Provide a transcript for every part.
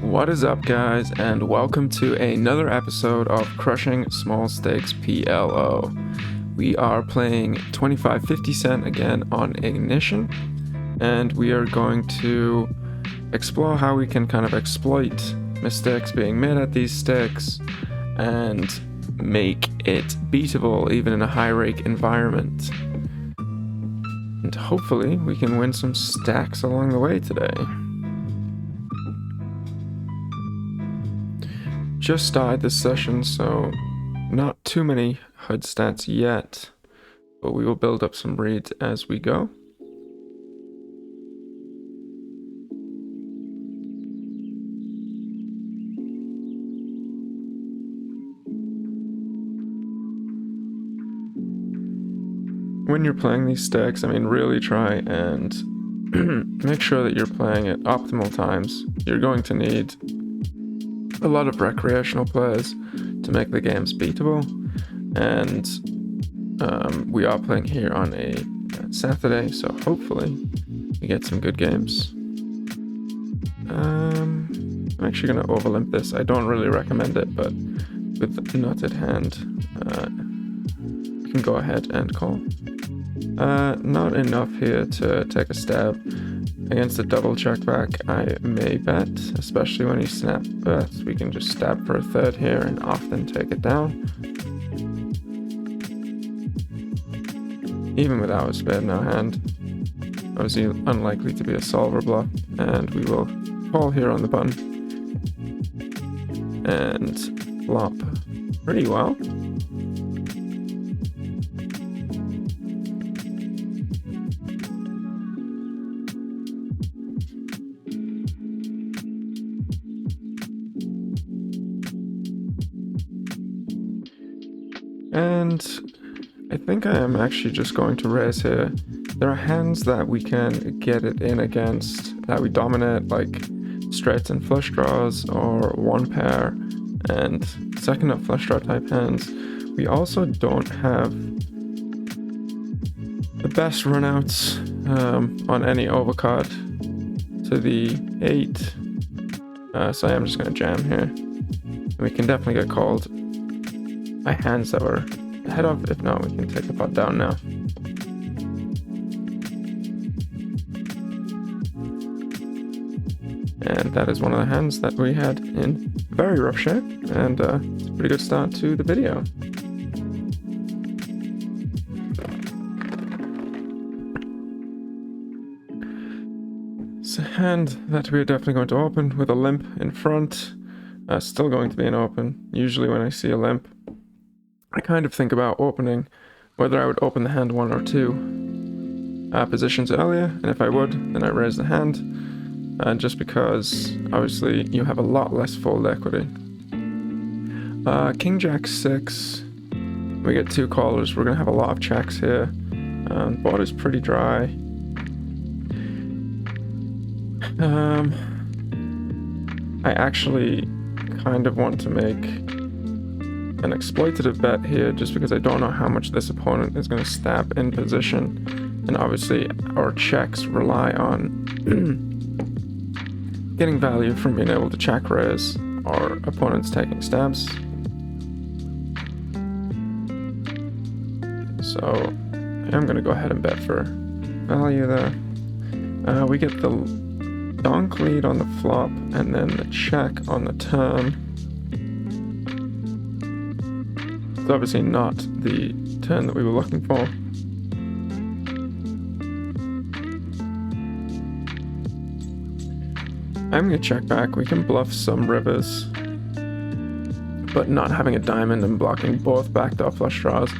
What is up, guys, and welcome to another episode of Crushing Small Stakes PLO. We are playing 25-50 cent again on Ignition, and we are going to explore how we can kind of exploit mistakes being made at these stakes and make it beatable even in a high rake environment. And hopefully we can win some stacks along the way today. Just started this session, so not too many HUD stats yet, but we will build up some reads as we go. When you're playing these stacks, really try and make sure that you're playing at optimal times. You're going to need a lot of recreational players to make the games beatable, and we are playing here on a Saturday, so hopefully we get some good games. I'm actually going to overlimp this. I don't really recommend it, but with the nut at hand, you can go ahead and call. Not enough here to take a stab. Against a double check back, I may bet, especially when he snap bets. We can just stab for a third here and often take it down. Even without a spade in our hand, obviously unlikely to be a solver bluff, and we will call here on the button and flop pretty well. And I think I am actually just going to raise here. There are hands that we can get it in against, that we dominate, like straights and flush draws, or one pair and second up flush draw type hands. We also don't have the best runouts on any overcard to the 8. So I am just going to jam here. We can definitely get called by hands that we're ahead of. If not, we can take the pot down now. And that is one of the hands that we had in very rough shape, and it's a pretty good start to the video. It's a hand that we're definitely going to open with a limp in front. Still going to be an open. Usually when I see a limp, I kind of think about opening, whether I would open the hand 1 or 2 positions earlier, and if I would, then I raise the hand, just because obviously you have a lot less fold equity. King Jack 6, we get 2 callers. We're going to have a lot of checks here. Board is pretty dry. I actually kind of want to make an exploitative bet here, just because I don't know how much this opponent is going to stab in position, and obviously our checks rely on getting value from being able to check raise our opponents taking stabs. So I'm going to go ahead and bet for value there. We get the donk lead on the flop and then the check on the turn. It's obviously not the turn that we were looking for. I'm going to check back. We can bluff some rivers, but not having a diamond and blocking both backdoor flush draws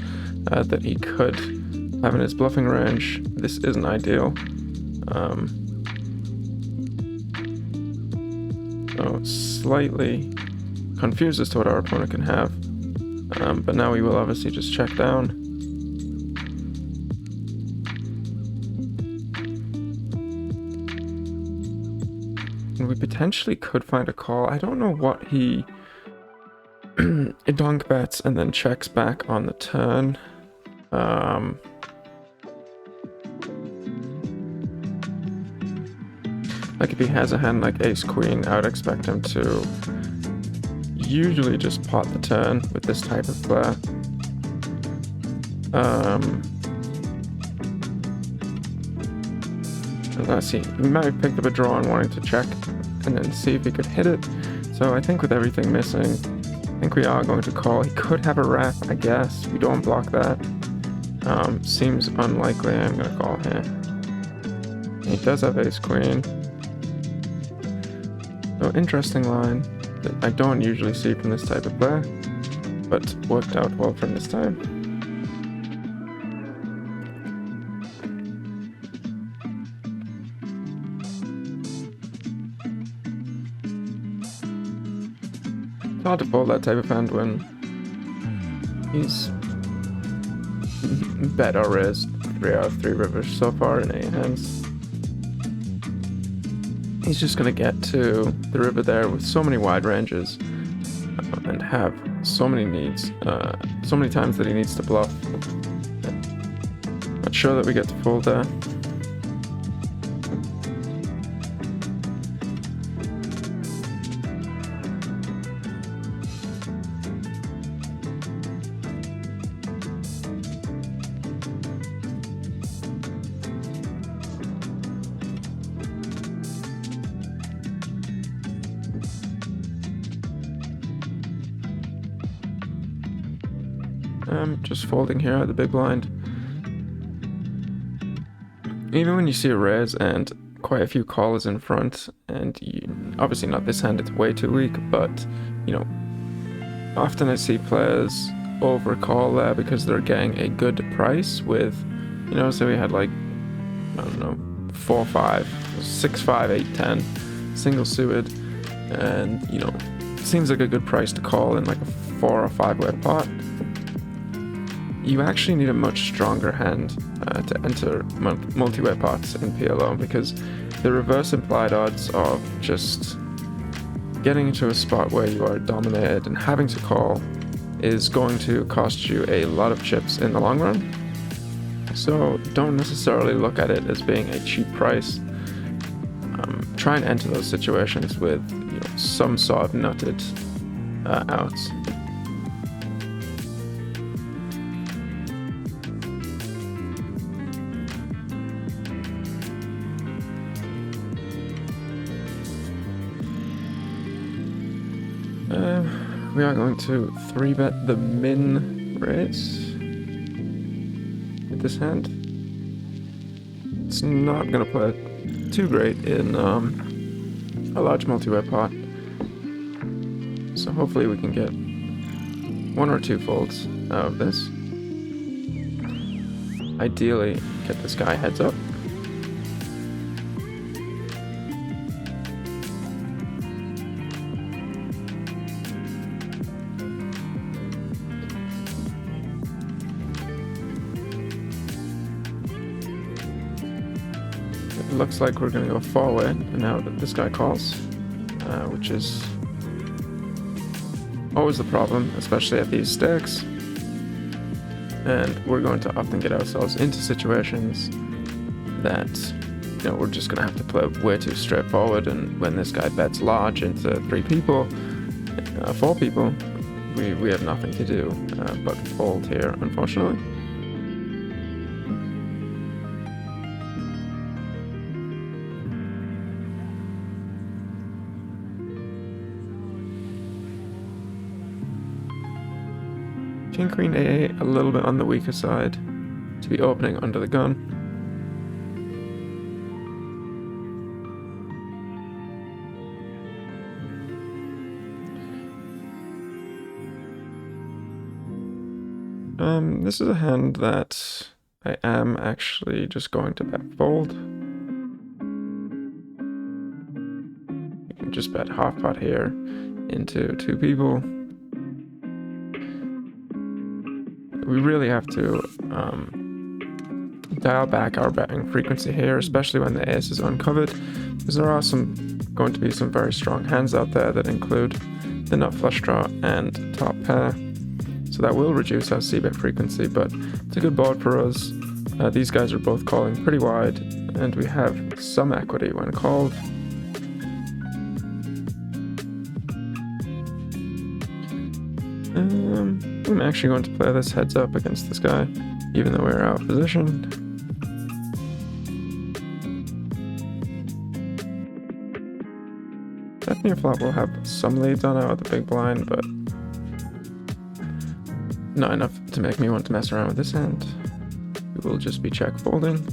that he could have in his bluffing range, this isn't ideal. So slightly confused as to what our opponent can have. But now we will obviously just check down. And we potentially could find a call. I don't know what he donk bets and then checks back on the turn. Like if he has a hand like ace queen, I would expect him to usually just pot the turn with this type of player. Let's see, he might have picked up a draw and wanting to check and then see if he could hit it. So I think with everything missing, I think we are going to call. He could have a ref, I guess. We don't block that. Seems unlikely. I'm going to call here. He does have ace queen. So interesting line that I don't usually see from this type of player, but worked out well from this time. It's hard to pull that type of hand when he's bet or raised 3 out of 3 rivers so far in 8 hands. He's just going to get to the river there with so many wide ranges and have so many needs, so many times that he needs to bluff. Not sure that we get to fold there. Just folding here at the big blind. Even when you see a raise and quite a few callers in front, and obviously not this hand, it's way too weak, but you know, often I see players overcall there because they're getting a good price with, you know, so we had like, I don't know, 4-5, 6-5, 8-10, single suited, and you know, it seems like a good price to call in like a 4 or 5 way pot. You actually need a much stronger hand to enter multi-way pots in PLO, because the reverse implied odds of just getting into a spot where you are dominated and having to call is going to cost you a lot of chips in the long run. So don't necessarily look at it as being a cheap price. Try and enter those situations with, you know, some sort of nutted outs. We are going to 3-bet the min raise with this hand. It's not going to play too great in a large multi-way pot, so hopefully we can get 1 or 2 folds out of this. Ideally, get this guy heads up. Looks like we're going to go 4-way now that this guy calls, which is always the problem, especially at these stakes. And we're going to often get ourselves into situations that, you know, we're just going to have to play way too straightforward, and when this guy bets large into 3 people, 4 people, we have nothing to do but fold here, unfortunately. King Queen AA a little bit on the weaker side to be opening under the gun. This is a hand that I am actually just going to bet fold. You can just bet half pot here into 2 people. We really have to dial back our betting frequency here, especially when the ace is uncovered, because there are going to be some very strong hands out there that include the nut flush draw and top pair. So that will reduce our c-bet frequency, but it's a good board for us. These guys are both calling pretty wide, and we have some equity when called. I'm actually going to play this heads up against this guy, even though we're out of position. Definitely a flop will have some leads on out with the big blind, but not enough to make me want to mess around with this hand. We will just be check folding.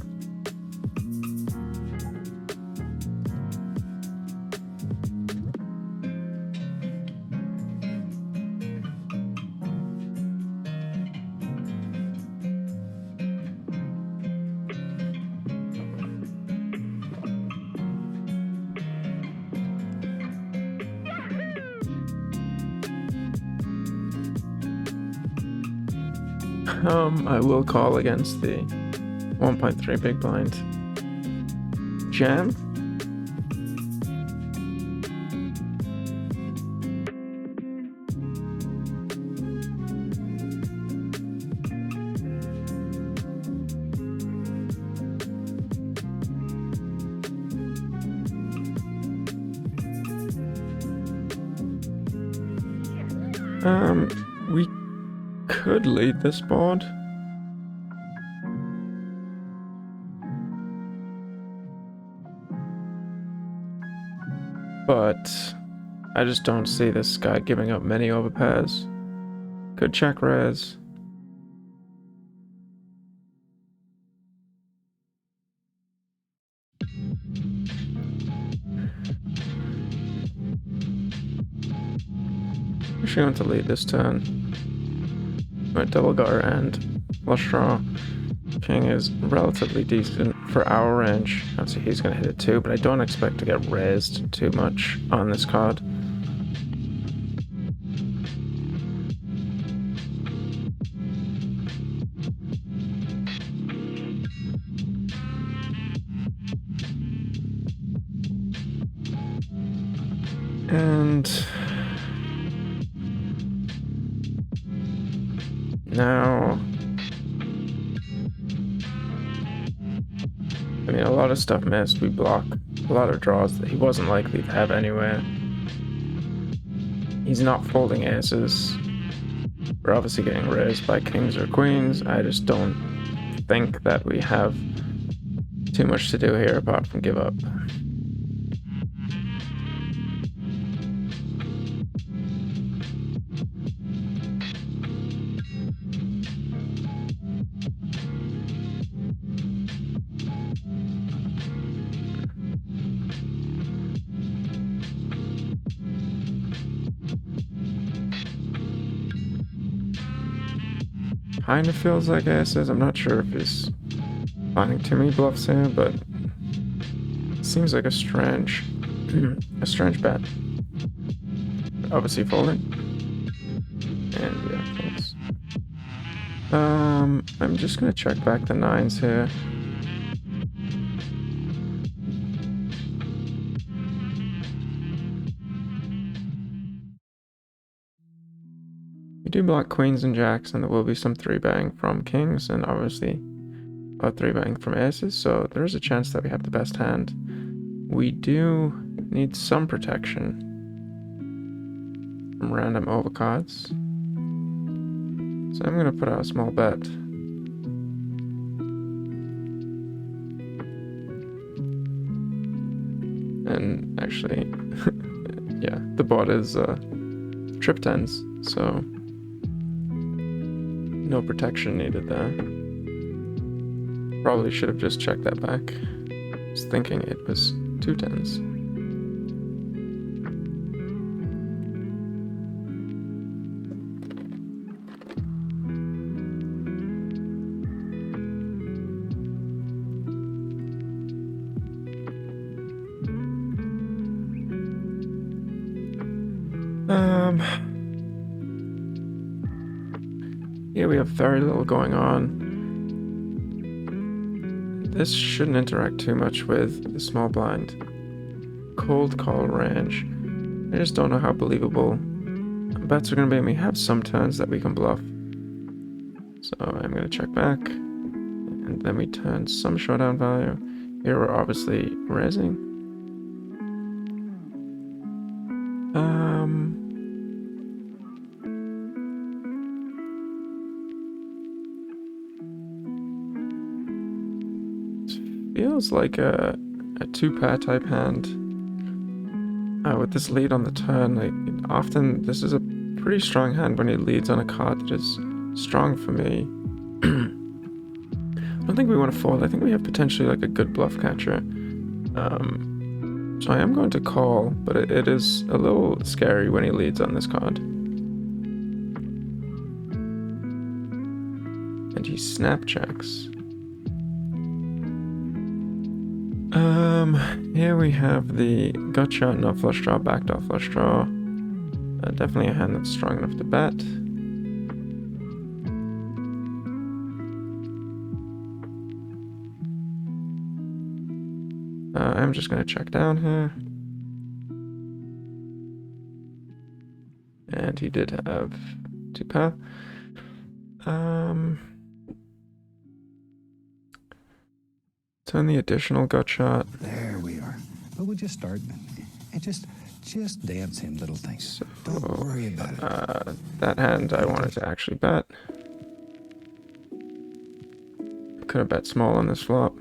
I will call against the 1.3 big blind jam. We could lead this board. But I just don't see this guy giving up many overpairs. Could check raise. Actually want to lead this turn. My double gutter and flush draw. King is relatively decent for our range. Obviously he's going to hit it too, but I don't expect to get raised too much on this card. And now, I mean, a lot of stuff missed. We block a lot of draws that he wasn't likely to have anyway. He's not folding aces. We're obviously getting raised by kings or queens. I just don't think that we have too much to do here apart from give up. Kind of feels like aces. I'm not sure if he's finding too many bluffs here, but it seems like a strange bet. Obviously folding. And yeah, thanks. I'm just gonna check back the nines here. We do block queens and jacks, and there will be some 3-betting from kings, and obviously a 3-betting from aces, so there's a chance that we have the best hand. We do need some protection from random overcards, so I'm going to put out a small bet. And actually, yeah, the board is trip tens, so no protection needed there. Probably should have just checked that back. I was thinking it was 2 tens. Yeah, we have very little going on. This shouldn't interact too much with the small blind. Cold call range. I just don't know how believable bets are going to be. We have some turns that we can bluff. So I'm going to check back. And then we turn some showdown value. Here we're obviously raising. feels like a two-pair type hand. With this lead on the turn, like often this is a pretty strong hand when he leads on a card that is strong for me. I don't think we want to fold. I think we have potentially like a good bluff catcher. So I am going to call, but it is a little scary when he leads on this card. And he snap checks. Here we have the gut shot, no flush draw, backdoor flush draw. Definitely a hand that's strong enough to bet. I'm just going to check down here. And he did have two pair. Turn the additional gut shot. There we are. But we'll just start and just dance him little things. So, don't worry about it. That hand I wanted to actually bet. Could have bet small on this flop.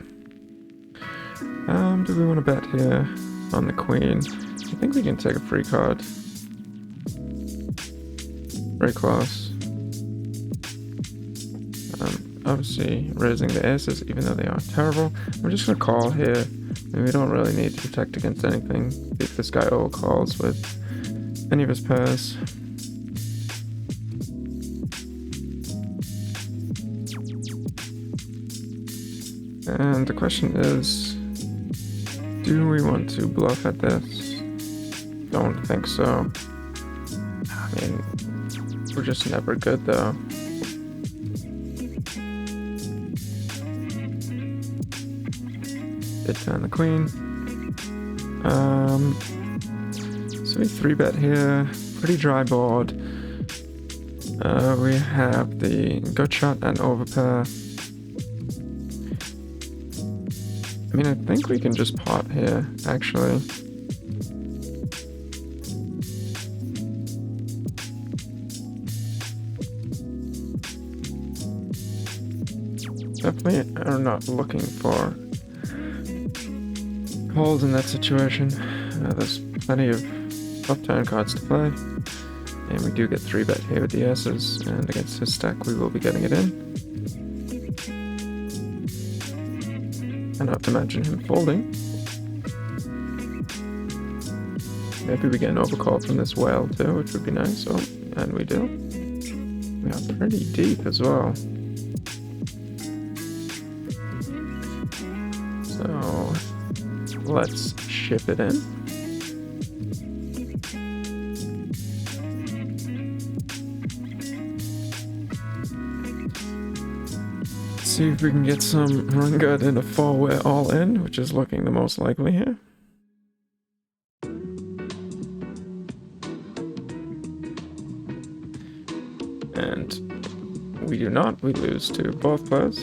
Do we want to bet here on the queen? I think we can take a free card. Very close. Obviously raising the aces, even though they are terrible. We're just gonna call here. And we don't really need to protect against anything if this guy calls with any of his pairs. And the question is, do we want to bluff at this? Don't think so. I mean, we're just never good though. Did turn the queen. So we 3-bet here. Pretty dry board. We have the gut shot and overpair. I mean, I think we can just pot here, actually. Definitely are not looking for calls in that situation. There's plenty of upturn cards to play. And we do get 3-bet here with the S's, and against his stack we will be getting it in. And not to mention him folding. Maybe we get an overcall from this whale too, which would be nice. Oh, and we do. We are pretty deep as well. So let's ship it in. See if we can get some run gut in a 4-way all in, which is looking the most likely here. And we do not, we lose to both players.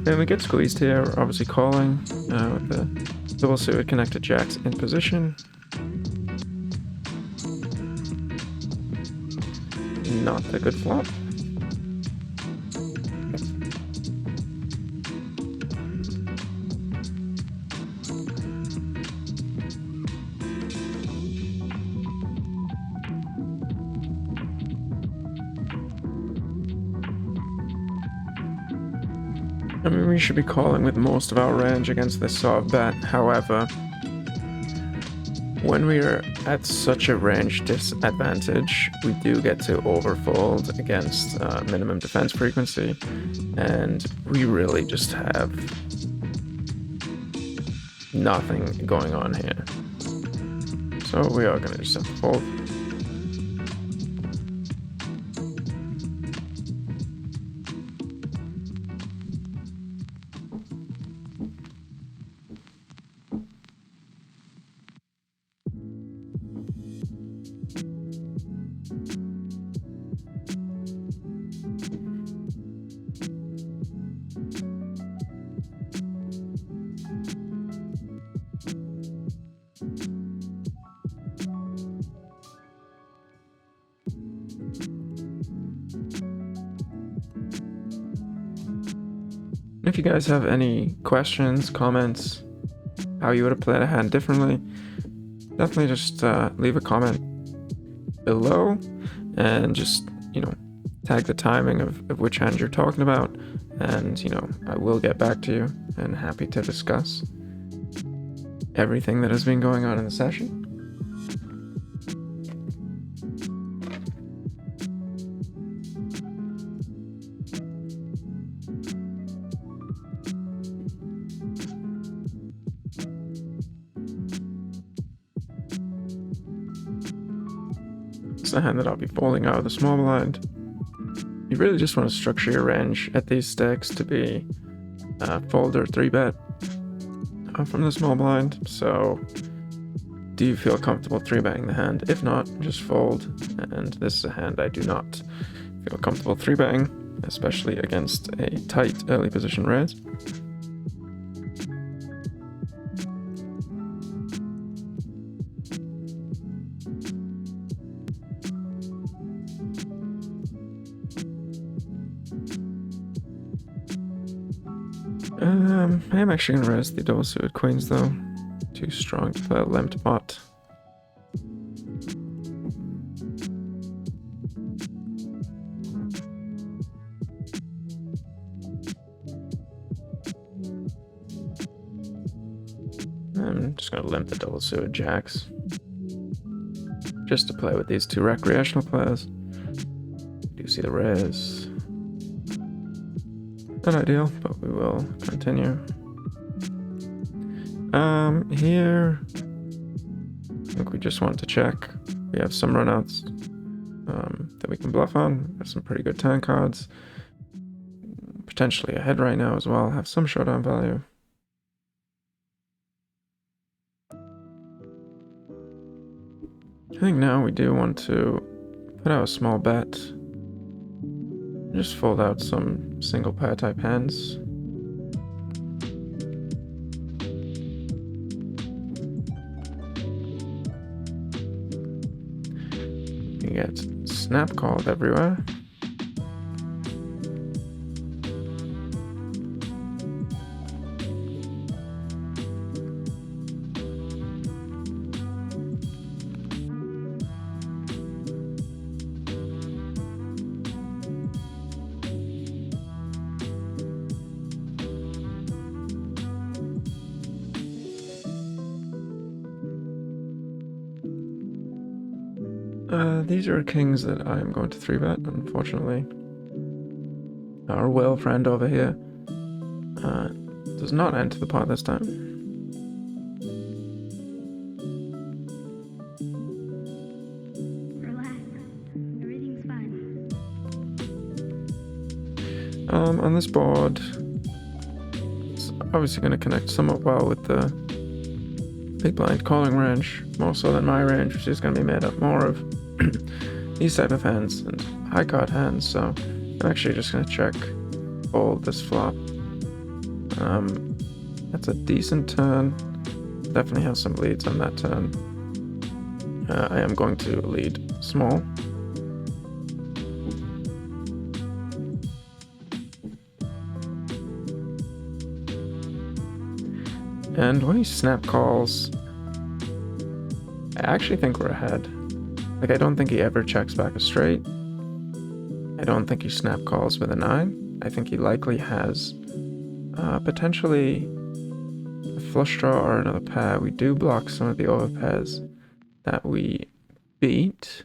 And we get squeezed here, we're obviously calling with the double suited connected jacks in position. Not a good flop. I mean, we should be calling with most of our range against this sort of bet. However, when we are at such a range disadvantage, we do get to overfold against minimum defense frequency, and we really just have nothing going on here. So we are going to just have to fold. if you guys have any questions, comments, how you would have played a hand differently, definitely just leave a comment below and just, tag the timing of which hand you're talking about, and, I will get back to you and happy to discuss everything that has been going on in the session. It's the hand that I'll be folding out of the small blind. You really just want to structure your range at these stakes to be fold or 3-bet from the small blind. So do you feel comfortable 3-betting the hand? If not, just fold. And this is a hand I do not feel comfortable 3-betting, especially against a tight early position raise. I am actually going to raise the double suited queens though. Too strong to play a limped pot. I'm just going to limp the double suited jacks. Just to play with these two recreational players. Do you see the raise? Not ideal, but we will continue. Here, I think we just want to check. We have some runouts that we can bluff on. We have some pretty good turn cards. Potentially ahead right now as well. Have some showdown value. I think now we do want to put out a small bet. Just fold out some single pair type hands. You get snap called everywhere. These are kings that I'm going to 3-bet, unfortunately. Our whale friend over here does not enter the pot this time. Relax. Everything's fine. On this board, it's obviously going to connect somewhat well with the big blind calling range, more so than my range, which is going to be made up more of these type of hands and high card hands. So I'm actually just going to check fold this flop. That's a decent turn. Definitely have some leads on that turn. I am going to lead small. And when he snap calls, I actually think we're ahead. Like, I don't think he ever checks back a straight. I don't think he snap calls with a 9. I think he likely has potentially a flush draw or another pair. We do block some of the over pairs that we beat,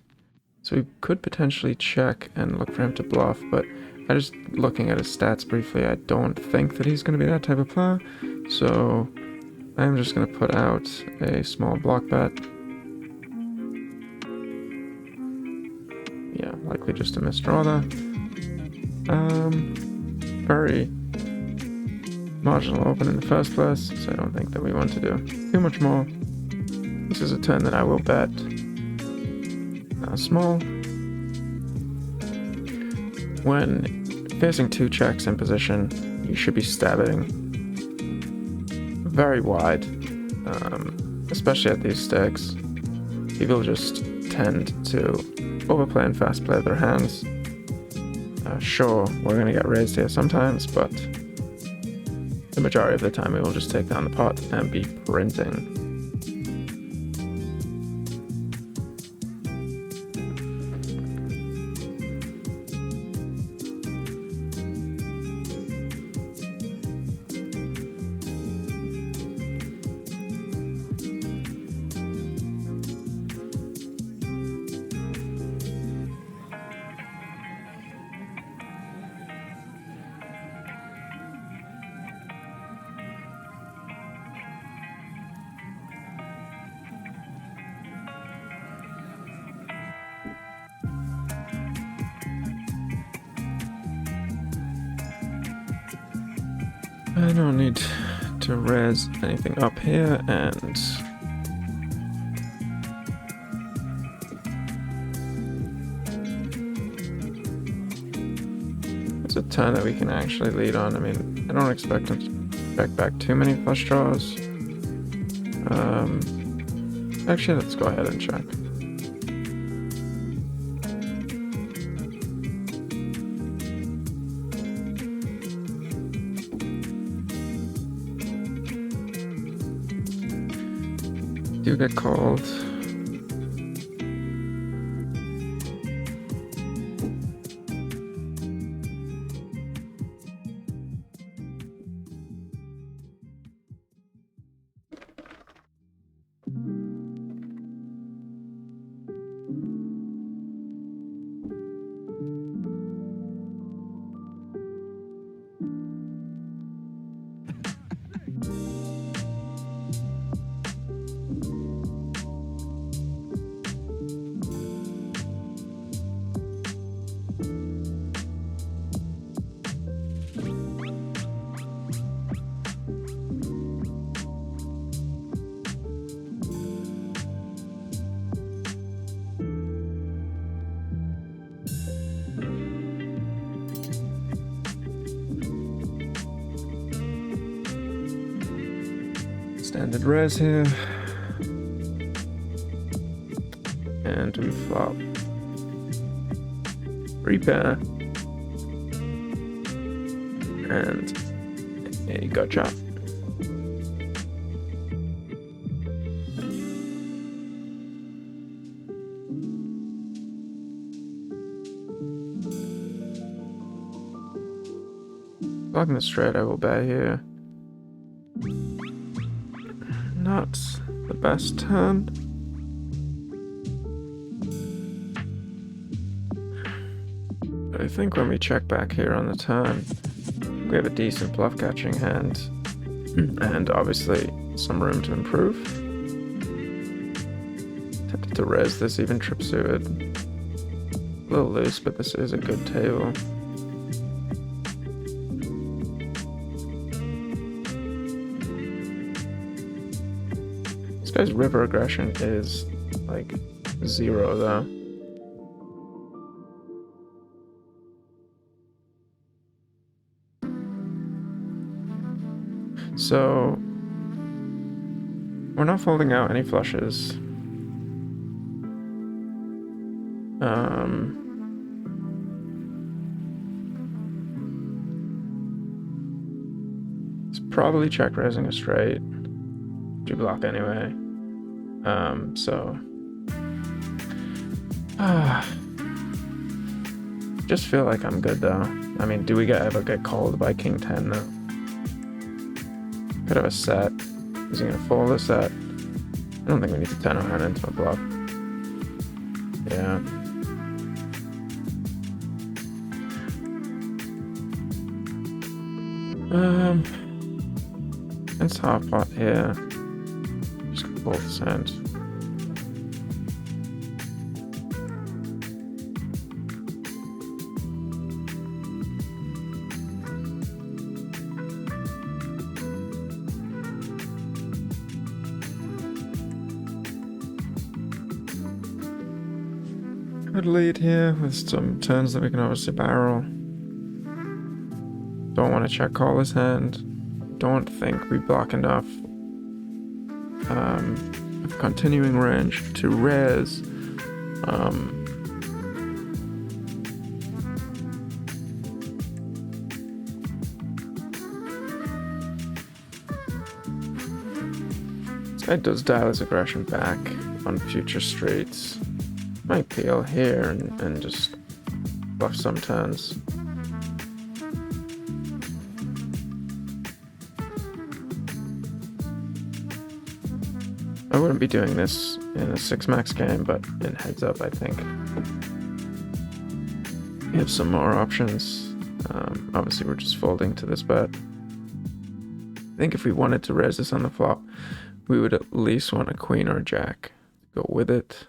so we could potentially check and look for him to bluff, but I just looking at his stats briefly, I don't think that he's going to be that type of player, so I'm just going to put out a small block bet. Yeah, likely just a misdraw there. Very marginal open in the first place, so I don't think that we want to do too much more. This is a turn that I will bet small. When facing 2 checks in position, you should be stabbing very wide, especially at these stakes. People just tend to overplay and fast play their hands. Sure, we're going to get raised here sometimes, but the majority of the time we will just take down the pot and be printing. I don't need to res anything up here, and it's a turn that we can actually lead on. I mean, I don't expect him to check back too many flush draws. Actually, let's go ahead and check. Do get called. Standard res here. And we flop repair. And a gotcha. Blocking the straight, I will bet here. Not the best turn. But I think when we check back here on the turn, we have a decent bluff catching hand, and obviously some room to improve. Tempted to res this even trip suited. A little loose, but this is a good table. This guy's river aggression is like 0 though. So we're not folding out any flushes. It's probably check raising a straight. Do block anyway. Just feel like I'm good though. I mean, do we ever get called by King 10 though? Could have a set. Is he gonna fold a set? I don't think we need to turn our hand into a bluff. Yeah. It's half pot here. Just gonna fold this hand. Good lead here with some turns that we can obviously barrel. Don't want to check call this hand. Don't think we block enough of continuing range to res. It does dial his aggression back on future streets. Might peel here and just bluff some turns. I wouldn't be doing this in a 6-max game, but in heads up, I think we have some more options. Obviously, we're just folding to this bet. I think if we wanted to raise this on the flop, we would at least want a queen or a jack to go with it.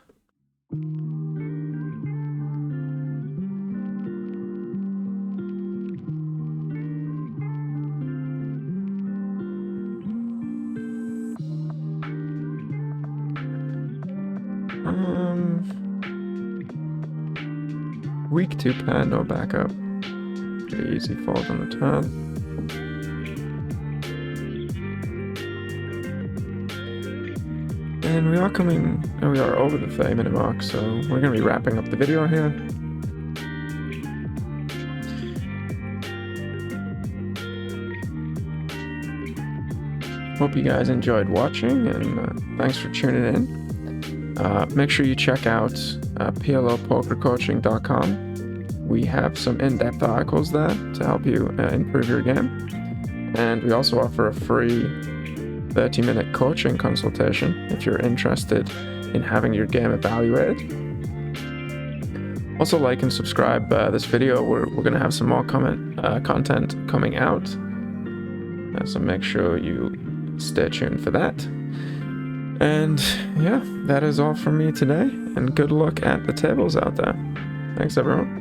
Weak 2 pair, no backup. Pretty easy fold on the turn. And we are over the 30-minute mark, so we're going to be wrapping up the video here. Hope you guys enjoyed watching, and thanks for tuning in. Make sure you check out PLOpokercoaching.com. We have some in-depth articles there to help you improve your game. And we also offer a free 30-minute coaching consultation if you're interested in having your game evaluated. Also, like and subscribe this video. We're going to have some more content coming out. So make sure you stay tuned for that. And yeah, that is all from me today, and good luck at the tables out there. Thanks, everyone.